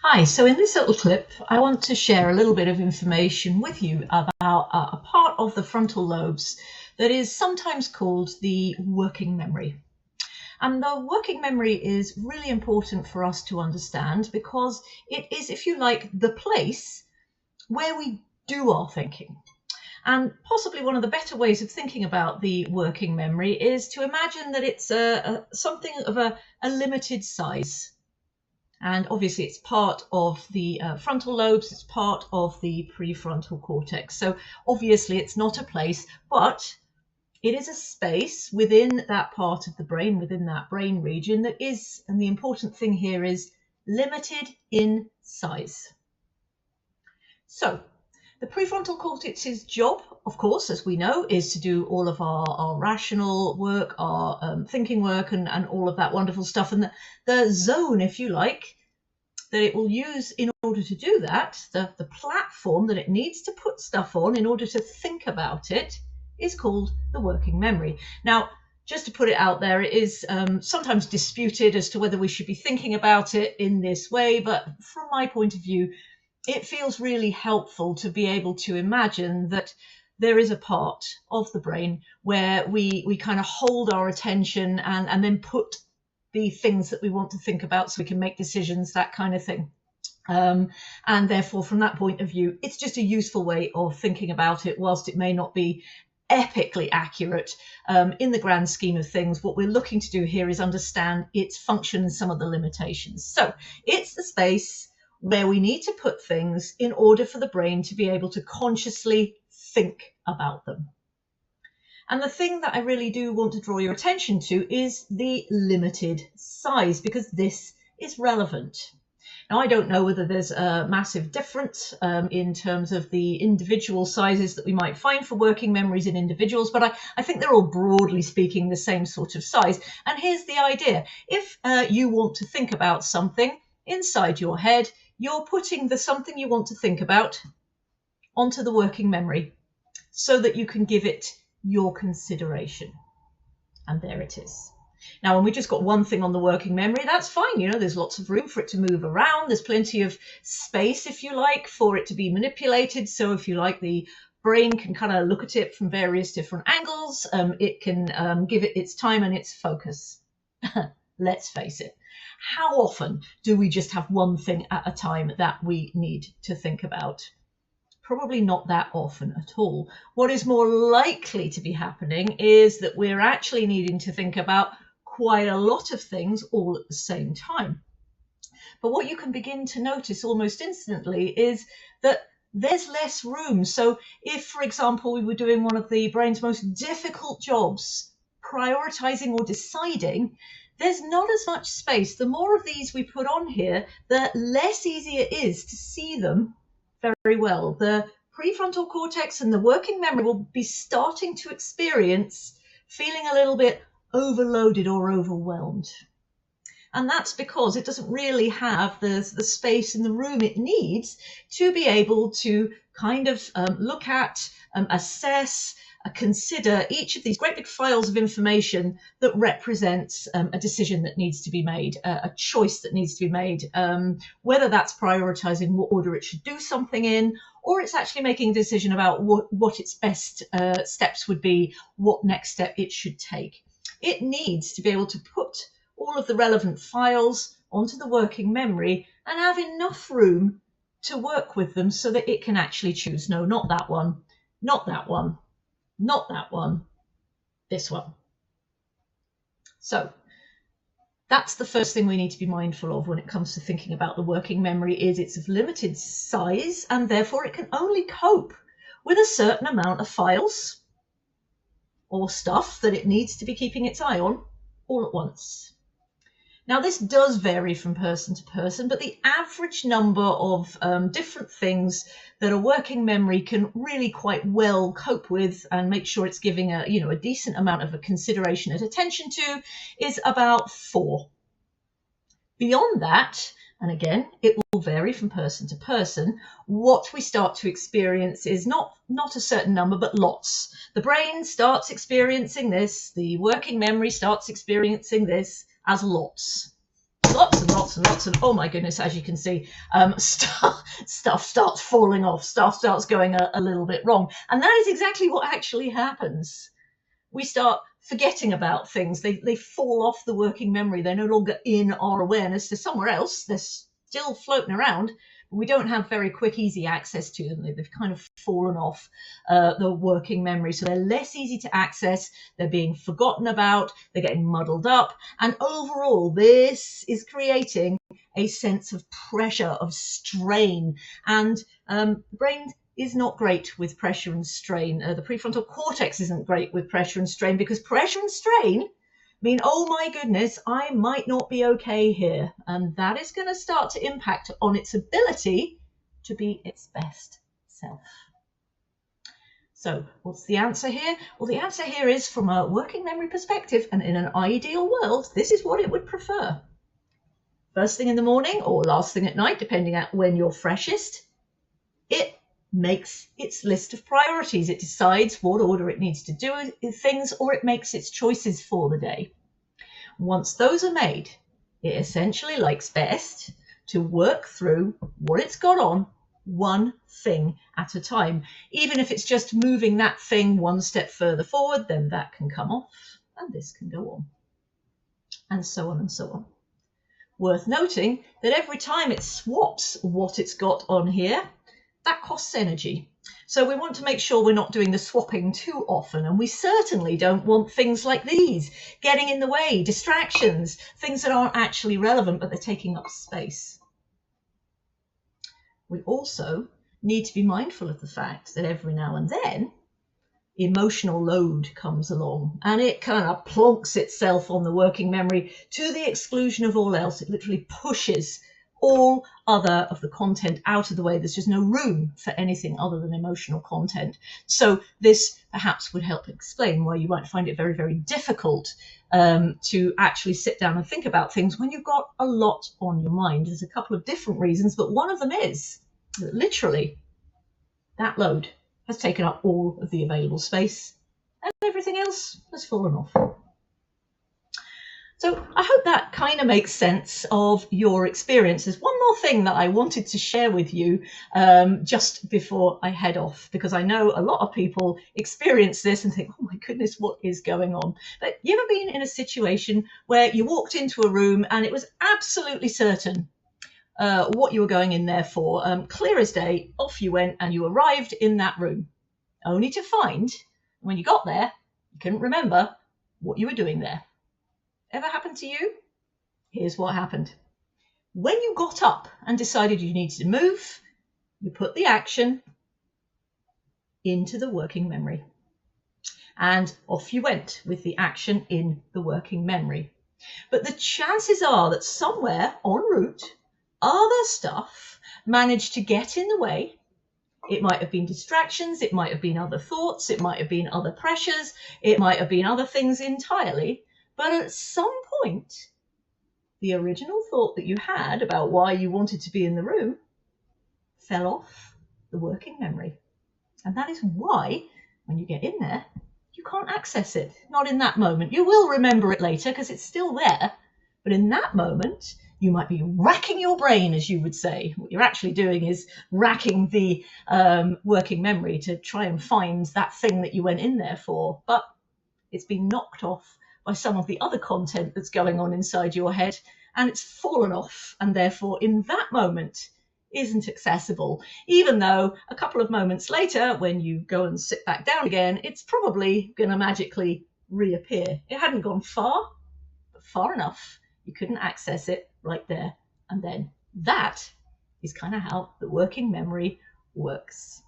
Hi, so in this little clip, I want to share a little bit of information with you about a part of the frontal lobes that is sometimes called the working memory. And the working memory is really important for us to understand because it is, if you like, the place where we do our thinking. And possibly one of the better ways of thinking about the working memory is to imagine that it's something of a limited size. And obviously it's part of the frontal lobes, it's part of the prefrontal cortex. So obviously it's not a place, but it is a space within that part of the brain, within that brain region that is, and the important thing here is, limited in size. So the prefrontal cortex's job, of course, as we know, is to do all of our rational work, our thinking work, and all of that wonderful stuff. And the zone, if you like, that it will use in order to do that, the platform that it needs to put stuff on in order to think about it, is called the working memory. Now, just to put it out there, it is sometimes disputed as to whether we should be thinking about it in this way, but from my point of view, it feels really helpful to be able to imagine that there is a part of the brain where we kind of hold our attention and then put the things that we want to think about so we can make decisions, that kind of thing. And therefore, from that point of view, it's just a useful way of thinking about it, whilst it may not be epically accurate. In the grand scheme of things, what we're looking to do here is understand its function and some of the limitations. So it's the space where we need to put things in order for the brain to be able to consciously think about them. And the thing that I really do want to draw your attention to is the limited size, because this is relevant. Now, I don't know whether there's a massive difference in terms of the individual sizes that we might find for working memories in individuals, but I think they're all, broadly speaking, the same sort of size. And here's the idea. If you want to think about something inside your head, you're putting the something you want to think about onto the working memory so that you can give it your consideration. And there it is. Now, when we just got one thing on the working memory, that's fine. You know, there's lots of room for it to move around. There's plenty of space, if you like, for it to be manipulated. So if you like, the brain can kind of look at it from various different angles. It can give it its time and its focus. Let's face it. How often do we just have one thing at a time that we need to think about? Probably not that often at all. What is more likely to be happening is that we're actually needing to think about quite a lot of things all at the same time. But what you can begin to notice almost instantly is that there's less room. So if, for example, we were doing one of the brain's most difficult jobs, prioritizing or deciding, there's not as much space. The more of these we put on here, the less easy it is to see them very well. The prefrontal cortex and the working memory will be starting to experience feeling a little bit overloaded or overwhelmed. And that's because it doesn't really have the space in the room it needs to be able to kind of look at, assess, consider each of these great big files of information that represents a decision that needs to be made, a choice that needs to be made, whether that's prioritizing what order it should do something in, or it's actually making a decision about what its best steps would be, what next step it should take. It needs to be able to put all of the relevant files onto the working memory and have enough room to work with them so that it can actually choose, no, not that one, not that one, not that one, this one. So that's the first thing we need to be mindful of when it comes to thinking about the working memory, is it's of limited size and therefore it can only cope with a certain amount of files or stuff that it needs to be keeping its eye on all at once. Now, this does vary from person to person, but the average number of different things that a working memory can really quite well cope with and make sure it's giving a decent amount of consideration and attention to is about 4. Beyond that, and again, it will vary from person to person, what we start to experience is not a certain number, but lots. The brain starts experiencing this, the working memory starts experiencing this as lots. lots and lots and lots, and oh my goodness, as you can see, stuff starts falling off, stuff starts going a little bit wrong. And that is exactly what actually happens. We start forgetting about things. They fall off the working memory. They're no longer in our awareness. They're somewhere else. They're still floating around. We don't have very quick, easy access to them. They've kind of fallen off the working memory. So they're less easy to access. They're being forgotten about. They're getting muddled up. And overall, this is creating a sense of pressure, of strain. And the brain is not great with pressure and strain. The prefrontal cortex isn't great with pressure and strain, because pressure and strain mean, oh my goodness, I might not be okay here. And that is going to start to impact on its ability to be its best self. So what's the answer here? Well, the answer here is, from a working memory perspective, and in an ideal world, this is what it would prefer. First thing in the morning or last thing at night, depending on when you're freshest, it makes its list of priorities. It decides what order it needs to do things, or it makes its choices for the day. Once those are made, it essentially likes best to work through what it's got on, one thing at a time. Even if it's just moving that thing one step further forward, then that can come off and this can go on, and so on and so on. Worth noting that every time it swaps what it's got on here, that costs energy. So we want to make sure we're not doing the swapping too often, and we certainly don't want things like these getting in the way, distractions, things that aren't actually relevant but they're taking up space. We also need to be mindful of the fact that every now and then emotional load comes along and it kind of plonks itself on the working memory to the exclusion of all else. It literally pushes all other of the content out of the way. There's just no room for anything other than emotional content. So this perhaps would help explain why you might find it very, very difficult to actually sit down and think about things when you've got a lot on your mind. There's a couple of different reasons, but one of them is that literally that load has taken up all of the available space and everything else has fallen off. So I hope that kind of makes sense of your experiences. One more thing that I wanted to share with you just before I head off, because I know a lot of people experience this and think, oh my goodness, what is going on? But you ever been in a situation where you walked into a room and it was absolutely certain what you were going in there for? Clear as day, off you went and you arrived in that room, only to find when you got there, you couldn't remember what you were doing there. Ever happened to you? Here's what happened. When you got up and decided you needed to move, you put the action into the working memory. And off you went with the action in the working memory. But the chances are that somewhere en route, other stuff managed to get in the way. It might have been distractions, it might have been other thoughts, it might have been other pressures, it might have been other things entirely. But at some point, the original thought that you had about why you wanted to be in the room fell off the working memory. And that is why, when you get in there, you can't access it. Not in that moment. You will remember it later because it's still there. But in that moment, you might be racking your brain, as you would say. What you're actually doing is racking the working memory to try and find that thing that you went in there for. But it's been knocked off by some of the other content that's going on inside your head, and it's fallen off, and therefore in that moment isn't accessible, even though a couple of moments later, when you go and sit back down again, it's probably going to magically reappear. It hadn't gone far, but far enough you couldn't access it right there and then. That is kind of how the working memory works.